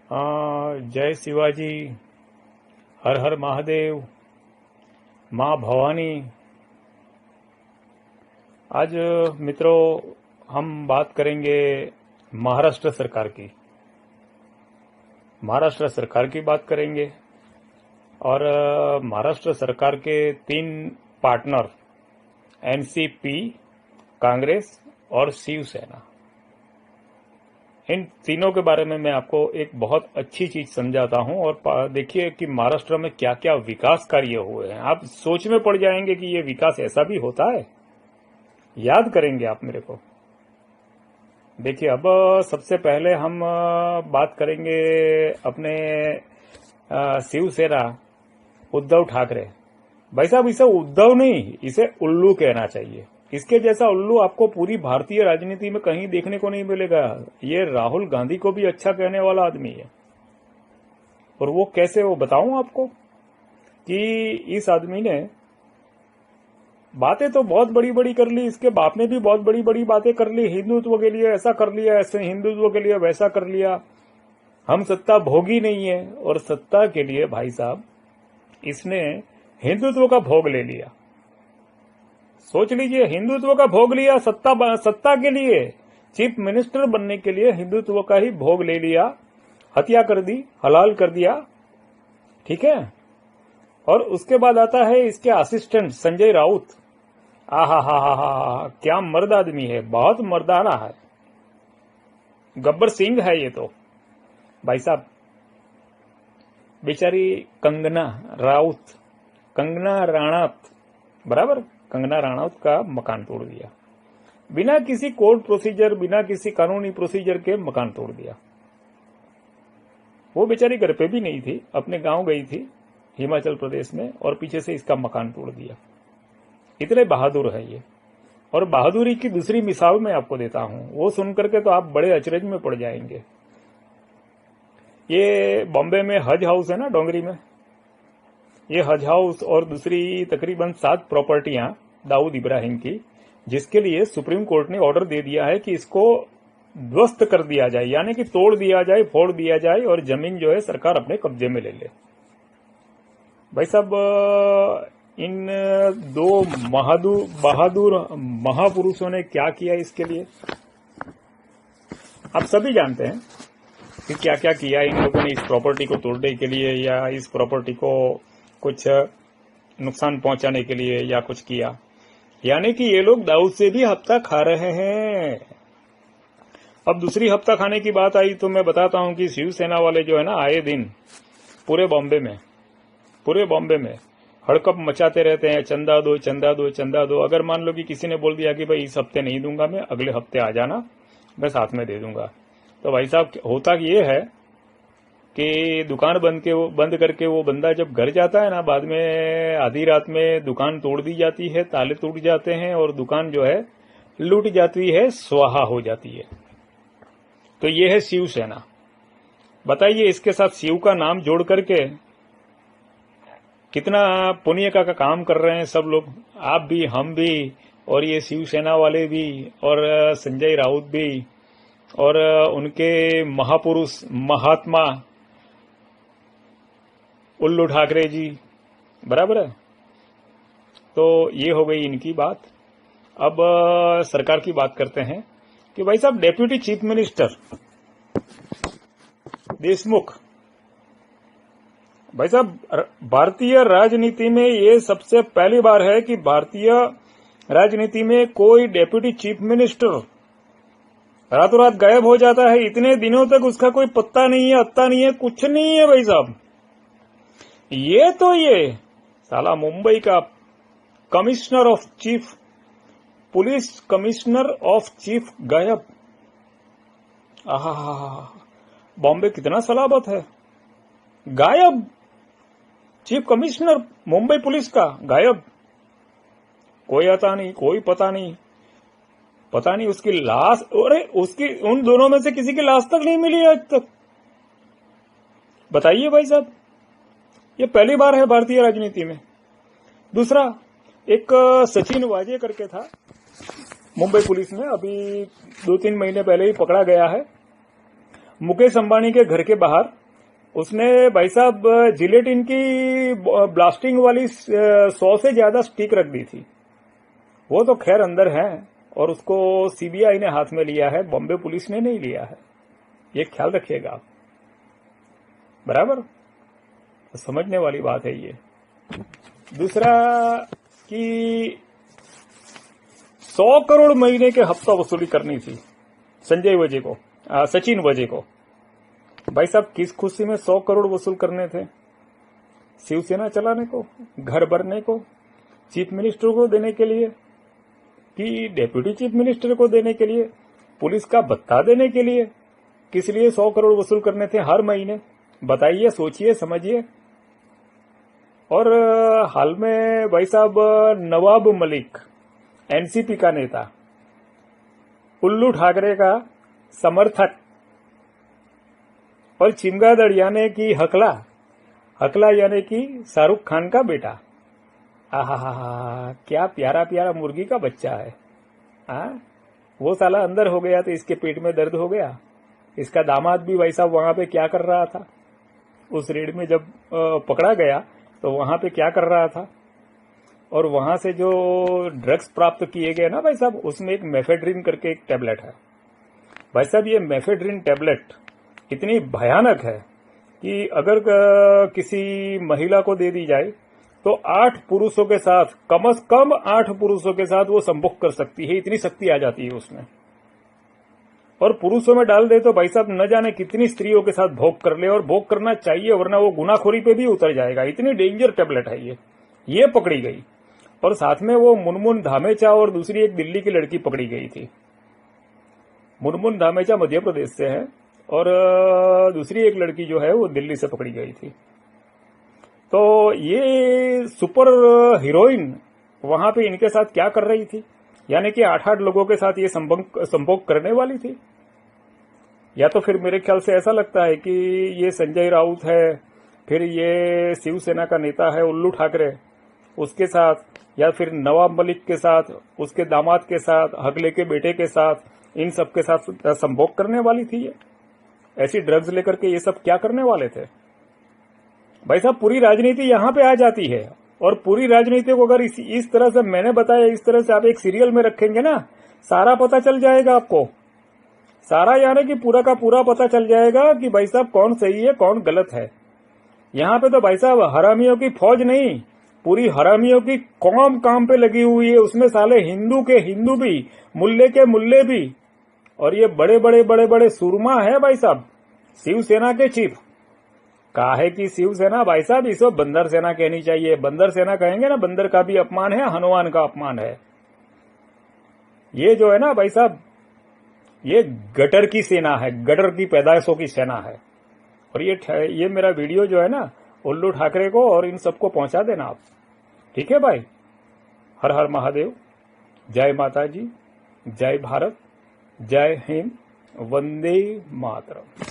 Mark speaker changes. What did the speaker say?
Speaker 1: जय शिवाजी, हर हर महादेव, माँ भवानी। आज मित्रों हम बात करेंगे महाराष्ट्र सरकार की। महाराष्ट्र सरकार की बात करेंगे और महाराष्ट्र सरकार के 3 पार्टनर एनसीपी, कांग्रेस और शिवसेना, इन तीनों के बारे में मैं आपको एक बहुत अच्छी चीज समझाता हूं। और देखिए कि महाराष्ट्र में क्या क्या विकास कार्य हुए हैं। आप सोच में पड़ जाएंगे कि ये विकास ऐसा भी होता है, याद करेंगे आप मेरे को। देखिए, अब सबसे पहले हम बात करेंगे अपने शिवसेना, उद्धव ठाकरे। भाई साहब, इसे उद्धव नहीं, इसे उल्लू कहना चाहिए। इसके जैसा उल्लू आपको पूरी भारतीय राजनीति में कहीं देखने को नहीं मिलेगा। ये राहुल गांधी को भी अच्छा कहने वाला आदमी है। और वो कैसे, वो बताऊं आपको कि इस आदमी ने बातें तो बहुत बड़ी बड़ी कर ली, इसके बाप ने भी बहुत बड़ी बड़ी बातें कर ली। हिंदुत्व के लिए ऐसा कर लिया, ऐसे हिंदुत्व के लिए वैसा कर लिया। हम सत्ता भोगी नहीं है, और सत्ता के लिए भाई साहब इसने हिंदुत्व का भोग ले लिया। सोच लीजिए, हिंदुत्व का भोग लिया सत्ता के लिए, चीफ मिनिस्टर बनने के लिए हिंदुत्व का ही भोग ले लिया, हत्या कर दी, हलाल कर दिया। ठीक है। और उसके बाद आता है इसके असिस्टेंट संजय राउत। आहा हा हा हा, क्या मर्द आदमी है, बहुत मर्दाना है, गब्बर सिंह है ये तो। भाई साहब, बेचारी कंगना राणावत, बराबर, कंगना राणावत का मकान तोड़ दिया, बिना किसी कोर्ट प्रोसीजर, बिना किसी कानूनी प्रोसीजर के मकान तोड़ दिया। वो बेचारी घर पे भी नहीं थी, अपने गांव गई थी हिमाचल प्रदेश में, और पीछे से इसका मकान तोड़ दिया। इतने बहादुर है ये। और बहादुरी की दूसरी मिसाल मैं आपको देता हूं, वो सुनकर के तो आप बड़े अचरज में पड़ जाएंगे। ये बॉम्बे में हज हाउस है ना, डोंगरी में, ये हज हाउस और दूसरी तकरीबन 7 प्रॉपर्टियां दाऊद इब्राहिम की, जिसके लिए सुप्रीम कोर्ट ने ऑर्डर दे दिया है कि इसको ध्वस्त कर दिया जाए, यानी कि तोड़ दिया जाए, फोड़ दिया जाए, और जमीन जो है सरकार अपने कब्जे में ले ले। भाई साहब, इन 2 बहादुर महापुरुषों ने क्या किया इसके लिए, आप सभी जानते हैं कि क्या क्या किया इन लोगों ने इस प्रॉपर्टी को तोड़ने के लिए, या इस प्रॉपर्टी को कुछ नुकसान पहुंचाने के लिए, या कुछ किया। यानी कि ये लोग दाऊद से भी हफ्ता खा रहे हैं। अब दूसरी हफ्ता खाने की बात आई तो मैं बताता हूं कि शिवसेना वाले जो है ना, आए दिन पूरे बॉम्बे में हड़कंप मचाते रहते हैं, चंदा दो चंदा दो चंदा दो। अगर मान लो कि किसी ने बोल दिया कि भाई इस हफ्ते नहीं दूंगा मैं, अगले हफ्ते आ जाना, मैं साथ में दे दूंगा। तो भाई साहब, होता ये है कि दुकान बंद करके वो बंदा जब घर जाता है ना, बाद में आधी रात में दुकान तोड़ दी जाती है, ताले टूट जाते हैं, और दुकान जो है लूट जाती है, स्वाहा हो जाती है। तो ये है शिवसेना। बताइए, इसके साथ शिव का नाम जोड़ करके कितना पुण्य का काम कर रहे हैं सब लोग, आप भी, हम भी, और ये शिवसेना वाले भी, और संजय राउत भी, और उनके महापुरुष महात्मा उल्लू ठाकरे जी, बराबर है। तो ये हो गई इनकी बात। अब सरकार की बात करते हैं कि भाई साहब, डेप्यूटी चीफ मिनिस्टर देशमुख, भाई साहब, भारतीय राजनीति में ये सबसे पहली बार है कि भारतीय राजनीति में कोई डेप्यूटी चीफ मिनिस्टर रातों रात गायब हो जाता है। इतने दिनों तक उसका कोई पत्ता नहीं है, अत्ता नहीं है, कुछ नहीं है भाई साहब। ये साला मुंबई का commissioner of chief police, commissioner of chief गायब। आहा, बॉम्बे कितना सलाबत है, गायब। चीफ कमिश्नर मुंबई पुलिस का गायब, कोई आता नहीं, कोई पता नहीं उसकी लाश, अरे उसकी, उन दोनों में से किसी की लाश तक नहीं मिली आज तक। बताइए भाई साहब, ये पहली बार है भारतीय राजनीति में। दूसरा, एक सचिन वाजे करके था मुंबई पुलिस में, अभी 2-3 महीने पहले ही पकड़ा गया है। मुकेश अंबानी के घर के बाहर उसने भाई साहब जिलेटिन की ब्लास्टिंग वाली 100 से ज्यादा स्टिक रख दी थी। वो तो खैर अंदर है और उसको सीबीआई ने हाथ में लिया है, बॉम्बे पुलिस ने नहीं लिया है, ये ख्याल रखिएगा आप। बराबर, तो समझने वाली बात है ये। दूसरा कि 100 करोड़ महीने के हफ्ता वसूली करनी थी संजय वजे को, सचिन वजे को। भाई साहब किस खुशी में 100 करोड़ वसूल करने थे? शिवसेना चलाने को, घर भरने को, चीफ मिनिस्टर को देने के लिए कि डेप्यूटी चीफ मिनिस्टर को देने के लिए, पुलिस का भत्ता देने के लिए? किस लिए 100 करोड़ वसूल करने थे हर महीने? बताइए, सोचिए, समझिए। और हाल में भाई साहब नवाब मलिक, एनसीपी का नेता, उल्लू ठाकरे का समर्थक और चिमगादड़ यानी कि हकला यानी कि शाहरुख खान का बेटा। आहा, क्या प्यारा प्यारा मुर्गी का बच्चा है। वो साला अंदर हो गया तो इसके पेट में दर्द हो गया। इसका दामाद भी भाई साहब वहां पे क्या कर रहा था? उस रेड में जब पकड़ा गया तो वहां पे क्या कर रहा था? और वहां से जो ड्रग्स प्राप्त किए गए ना भाई साहब, उसमें एक मेफेड्रिन करके एक टैबलेट है। भाई साहब ये मेफेड्रिन टैबलेट इतनी भयानक है कि अगर किसी महिला को दे दी जाए तो 8 पुरुषों के साथ, कम से कम 8 पुरुषों के साथ वो संभोग कर सकती है, इतनी शक्ति आ जाती है उसमें। और पुरुषों में डाल दे तो भाई साहब न जाने कितनी स्त्रियों के साथ भोग कर ले, और भोग करना चाहिए वरना वो गुनाखोरी पे भी उतर जाएगा। इतनी डेंजर टैबलेट है ये पकड़ी गई। और साथ में वो मुनमुन धामेचा और दूसरी एक दिल्ली की लड़की पकड़ी गई थी। मुनमुन धामेचा मध्य प्रदेश से है और दूसरी एक लड़की जो है वो दिल्ली से पकड़ी गई थी। तो ये सुपर हीरोइन वहां पे इनके साथ क्या कर रही थी? यानी कि 8-8 लोगों के साथ ये संभोग करने वाली थी। या तो फिर मेरे ख्याल से ऐसा लगता है कि ये संजय राउत है, फिर ये शिवसेना का नेता है उल्लू ठाकरे, उसके साथ, या फिर नवाब मलिक के साथ, उसके दामाद के साथ, हकले के बेटे के साथ, इन सब के साथ संभोग करने वाली थी ये। ऐसी ड्रग्स लेकर के ये सब क्या करने वाले थे? भाई साहब पूरी राजनीति यहां पे आ जाती है। और पूरी राजनीति को अगर इस तरह से मैंने बताया, इस तरह से आप एक सीरियल में रखेंगे ना, सारा पता चल जाएगा आपको। सारा यानी कि पूरा का पूरा पता चल जाएगा कि भाई साहब कौन सही है कौन गलत है। यहां पे तो भाई साहब हरामियों की फौज नहीं, पूरी हरामियों की कौम काम पे लगी हुई है। उसमें साले हिंदू के हिंदू भी, मुल्ले के मुल्ले भी, और ये बड़े बड़े बड़े बड़े सुरमा है भाई साहब शिवसेना के चीफ। काहे की शिवसेना भाई साहब, इसको बंदर सेना कहनी चाहिए। बंदर सेना कहेंगे ना, बंदर का भी अपमान है, हनुमान का अपमान है। ये जो है ना भाई साहब, ये गटर की सेना है, गटर की पैदाइशों की सेना है। और ये मेरा वीडियो जो है ना उल्लू ठाकरे को और इन सबको पहुंचा देना आप, ठीक है भाई। हर हर महादेव, जय माता जी, जय भारत, जय हिंद, वंदे मातरम।